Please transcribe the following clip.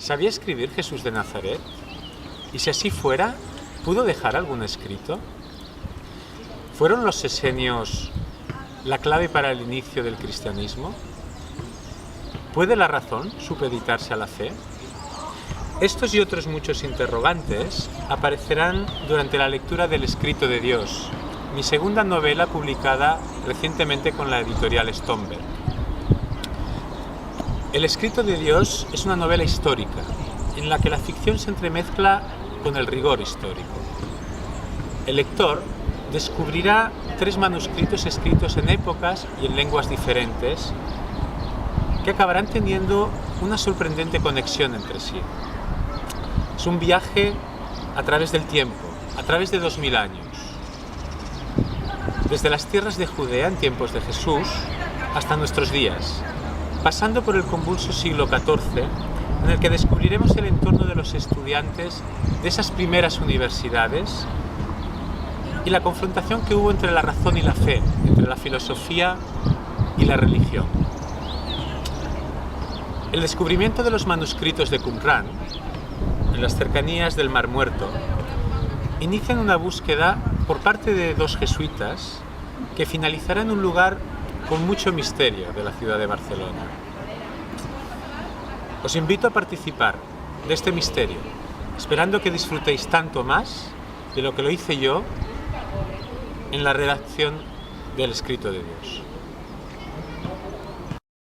¿Sabía escribir Jesús de Nazaret? Y si así fuera, ¿pudo dejar algún escrito? ¿Fueron los esenios la clave para el inicio del cristianismo? ¿Puede la razón supeditarse a la fe? Estos y otros muchos interrogantes aparecerán durante la lectura del Escrito de Dios, mi segunda novela publicada recientemente con la editorial Stomberg. El Escrito de Dios es una novela histórica, en la que la ficción se entremezcla con el rigor histórico. El lector descubrirá 3 manuscritos escritos en épocas y en lenguas diferentes, que acabarán teniendo una sorprendente conexión entre sí. Es un viaje a través del tiempo, a través de 2000 años. Desde las tierras de Judea en tiempos de Jesús hasta nuestros días, pasando por el convulso siglo XIV, en el que descubriremos el entorno de los estudiantes de esas primeras universidades y la confrontación que hubo entre la razón y la fe, entre la filosofía y la religión. El descubrimiento de los manuscritos de Qumrán, en las cercanías del Mar Muerto, inician una búsqueda por parte de 2 jesuitas que finalizará en un lugar con mucho misterio de la ciudad de Barcelona. Os invito a participar de este misterio, esperando que disfrutéis tanto más de lo que lo hice yo en la redacción del Escrito de Dios.